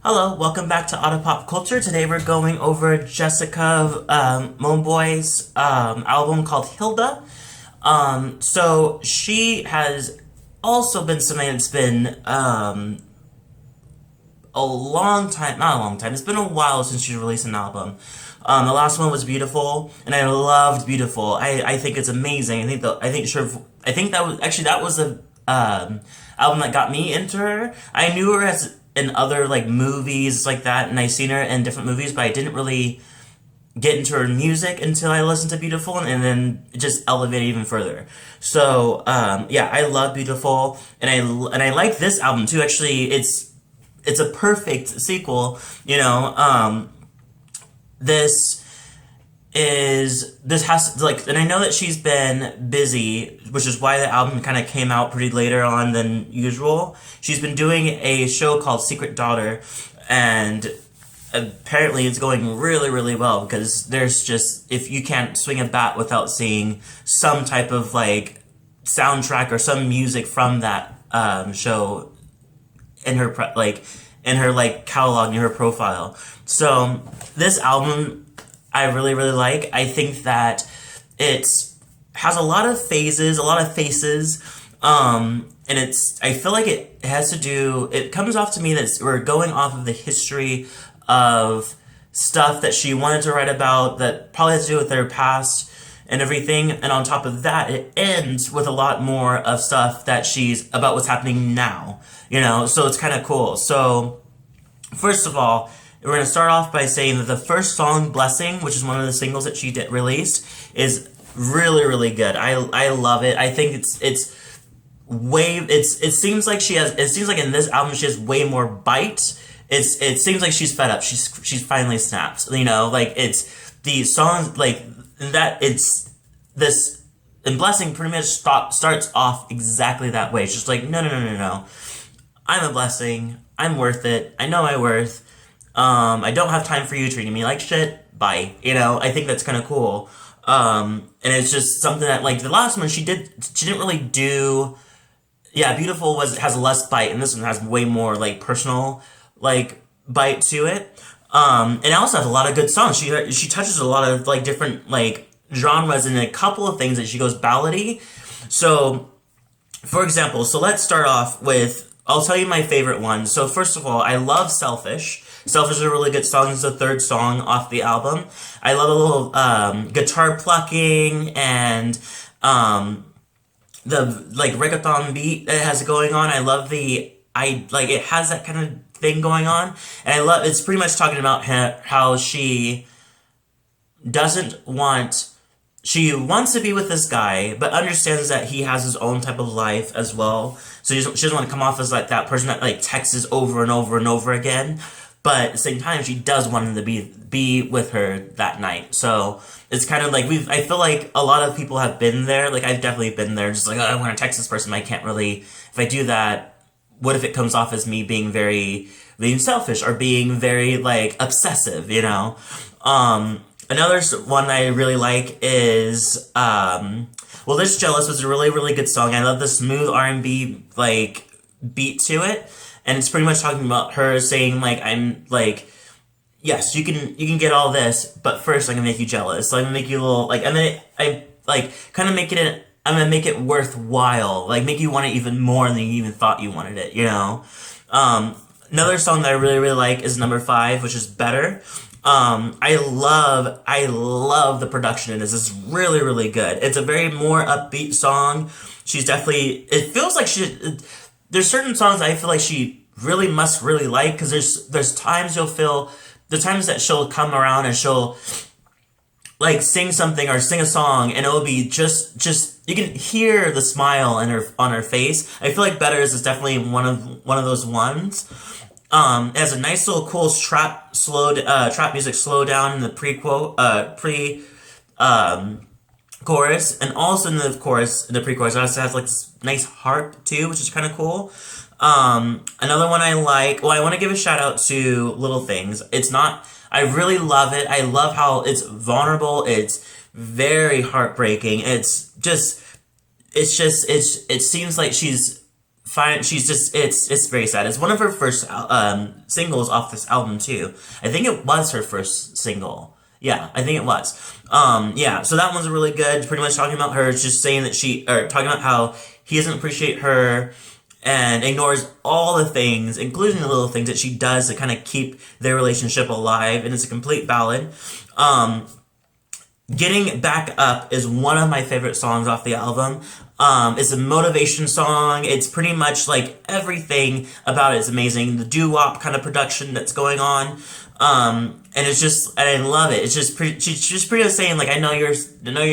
Hello, welcome back to Auto Pop Culture. Today we're going over Jessica Mauboy's album called HILDA. So she has also been something that's been a long time, not a long time, it's been a while since she released an album. The last one was Beautiful, and I loved Beautiful. I think it's amazing. I think that was the album that got me into her. I knew her as in other like movies like that, and I seen her in different movies, but I didn't really get into her music until I listened to Beautiful, and then it just elevated even further. So yeah, I love Beautiful, and I like this album too. Actually, it's a perfect sequel. This has like, and I know that she's been busy, which is why the album kind of came out pretty later on than usual. She's been doing a show called Secret Daughter, and apparently it's going really, really well, because there's just, if you can't swing a bat without seeing some type of like soundtrack or some music from that show in her catalog, in her profile. So this album I really, really like. I think that it has a lot of phases, a lot of faces, and I feel like it comes off to me that we're going off of the history of stuff that she wanted to write about that probably has to do with their past and everything. And on top of that, it ends with a lot more of stuff that she's about what's happening now, so it's kind of cool. So first of all, we're going to start off by saying that the first song, Blessing, which is one of the singles that she released, is really, really good. I love it. I think it seems like in this album she has way more bite. It seems like she's fed up. She's finally snapped. It's the songs like that. It's this, and Blessing pretty much starts off exactly that way. It's just like, no. I'm a blessing. I'm worth it. I know my worth. I don't have time for you treating me like shit. Bye. I think that's kind of cool. And it's just something that, like, the last one she didn't really do. Yeah, Beautiful has less bite, and this one has way more like personal like bite to it. And it also has a lot of good songs. She touches a lot of like different like genres, and a couple of things that she goes ballady. So, for example, let's start off with, I'll tell you my favorite one. So first of all, I love Selfish. Selfish is a really good song. It's the third song off the album. I love a little guitar plucking and the like reggaeton beat that it has going on. I love it has that kind of thing going on. And it's pretty much talking about how she wants to be with this guy, but understands that he has his own type of life as well. So she doesn't want to come off as like that person that like texts over and over and over again. But at the same time, she does want him to be with her that night. So it's kind of like I feel like a lot of people have been there. Like, I've definitely been there. Just like, oh, I want to text this person, but I can't really. If I do that, what if it comes off as me being selfish or being very like obsessive? Another one I really like is This Jealous was a really, really good song. I love the smooth R&B like beat to it. And it's pretty much talking about her saying, like, I'm, like, yes, you can get all this, but first I'm gonna make you jealous. So I'm gonna make you a little, like, I'm gonna make it worthwhile. Like, make you want it even more than you even thought you wanted it, Another song that I really, really like is number 5, which is Better. I love the production in this. It's really, really good. It's a very more upbeat song. It feels like there's certain songs I feel like she really must really like, because there's times the times that she'll come around and she'll like sing something or sing a song, and it'll be just you can hear the smile on her face. I feel like Better is definitely one of those ones. It has a nice little cool trap music slow down in the pre chorus, and also in the pre-chorus, it also has like this nice harp too, which is kind of cool. Another one I like, I want to give a shout out to Little Things. I really love it. I love how it's vulnerable. It's very heartbreaking. It seems like she's fine. She's just it's very sad. It's one of her first singles off this album too. I think it was her first single. Yeah, I think it was. Yeah, so that one's really good. Pretty much talking about her, just saying that talking about how he doesn't appreciate her and ignores all the things, including the little things that she does to kind of keep their relationship alive, and it's a complete ballad. Getting Back Up is one of my favorite songs off the album. It's a motivation song. It's pretty much like everything about it is amazing. The doo-wop kind of production that's going on. And it's just, and I love it. It's just she's just pretty much saying like, I know you're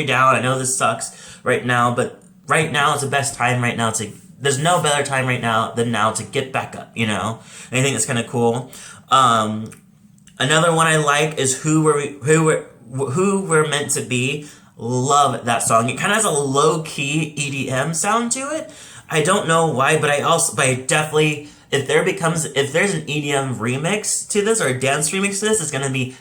down. I know this sucks right now, but right now is the best time right now there's no better time right now than now to get back up, you know? And I think that's kind of cool. Another one I like is Who We're Meant to Be. Love that song. It kind of has a low-key EDM sound to it. I don't know why, but I definitely, if there's an EDM remix to this or a dance remix to this, it's gonna be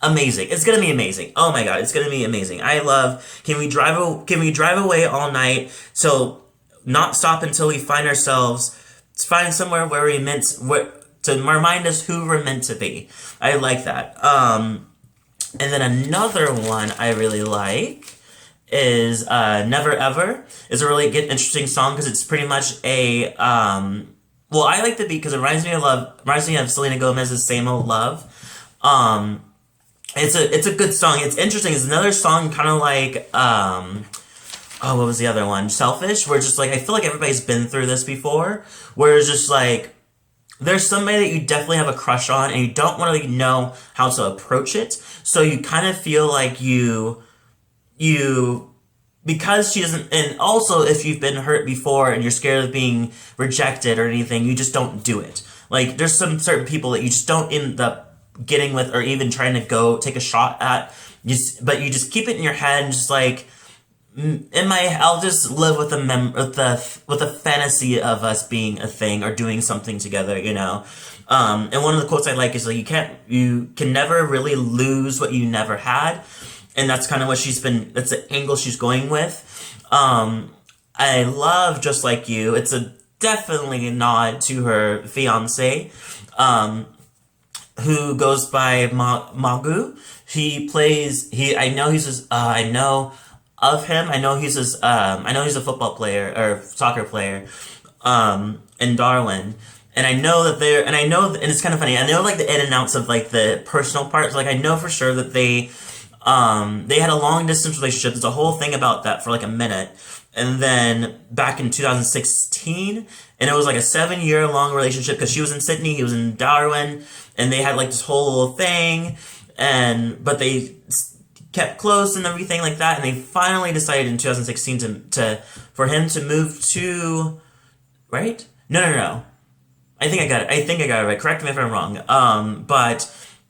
amazing. It's gonna be amazing. Oh my god, it's gonna be amazing. I love Can We Drive Away All Night? So not stop until we find somewhere to remind us who we're meant to be. I like that. And then another one I really like is Never Ever. It's a really good, interesting song because it's pretty much a well, I like the beat because it reminds me of Selena Gomez's Same Old Love. It's a good song. It's interesting. It's another song kind of like what was the other one? Selfish, where just like I feel like everybody's been through this before, where it's just like there's somebody that you definitely have a crush on and you don't really know how to approach it. So you kind of feel like you because she doesn't, and also if you've been hurt before and you're scared of being rejected or anything, you just don't do it. Like there's some certain people that you just don't end up getting with or even trying to go take a shot at. But you just keep it in your head and just like, I'll just live with the fantasy of us being a thing or doing something together, you know. And one of the quotes I like is like you can never really lose what you never had, and that's kind of what that's the angle she's going with. I love Just Like You. It's definitely a nod to her fiance, who goes by Magu. I know he's a football player or soccer player, in Darwin. And I know and it's kind of funny. I know like the in and outs of like the personal parts. Like I know for sure that they had a long distance relationship. There's a whole thing about that for like a minute. And then back in 2016, and it was like a 7-year long relationship because she was in Sydney, he was in Darwin, and they had like this whole thing. But they kept close and everything like that, and they finally decided in 2016 for him to move to, right? No. I think I got it right. Correct me if I'm wrong. But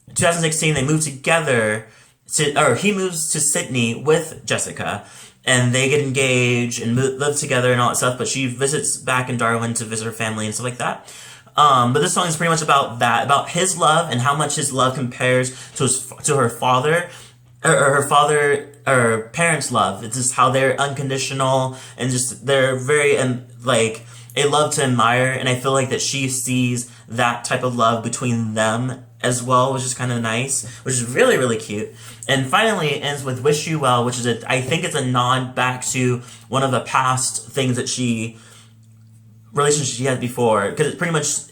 2016 they moved together he moves to Sydney with Jessica, and they get engaged and live together and all that stuff. But she visits back in Darwin to visit her family and stuff like that. But this song is pretty much about that, about his love and how much his love compares to her father. Or parents' love. It's just how they're unconditional and just they're very like a love to admire, and I feel like that she sees that type of love between them as well, which is kind of nice, which is really, really cute. And finally, it ends with Wish You Well, which is I think it's a nod back to one of the past things that relationship she had before, because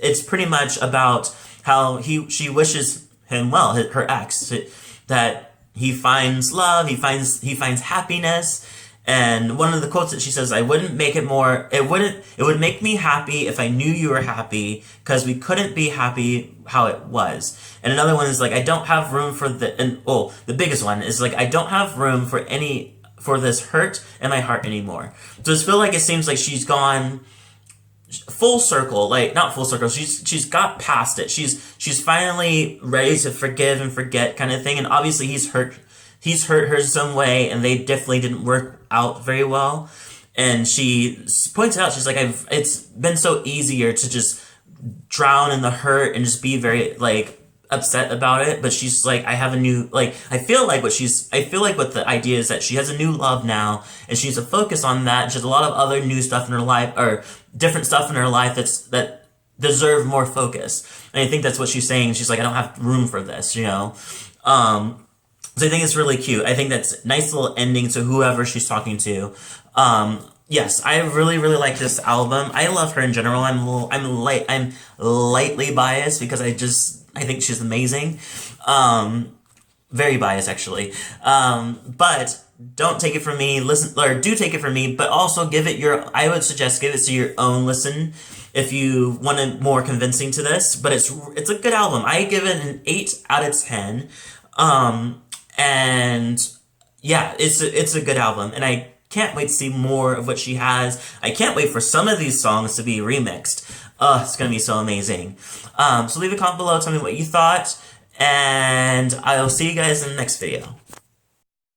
it's pretty much about how she wishes him well, her ex, that he finds love, he finds happiness. And one of the quotes that she says, it would make me happy if I knew you were happy, because we couldn't be happy how it was. And another one is like, I don't have room for the biggest one is like, I don't have room for this hurt in my heart anymore. So I just feel like it seems like she's gone full circle, like not full circle. She's got past it. She's finally ready to forgive and forget, kind of thing. And obviously he's hurt her some way, and they definitely didn't work out very well. And she points out, she's like, it's been so easier to just drown in the hurt and just be very like upset about it, but she's like, I have a new, like, I feel like what the idea is that she has a new love now, and she needs to focus on that. She has a lot of other new stuff in her life, or different stuff in her life that deserve more focus. And I think that's what she's saying. She's like, I don't have room for this, you know? So I think it's really cute. I think that's a nice little ending to whoever she's talking to. Yes, I really, really like this album. I love her in general. I'm lightly biased because I think she's amazing. Very biased, actually. But don't take it from me. Do take it from me, but also I would suggest give it to your own listen if you want it more convincing to this. But it's a good album. I give it an 8 out of 10. And yeah, it's a good album, and I can't wait to see more of what she has. I can't wait for some of these songs to be remixed. It's gonna be so amazing. So leave a comment below, tell me what you thought, and I'll see you guys in the next video.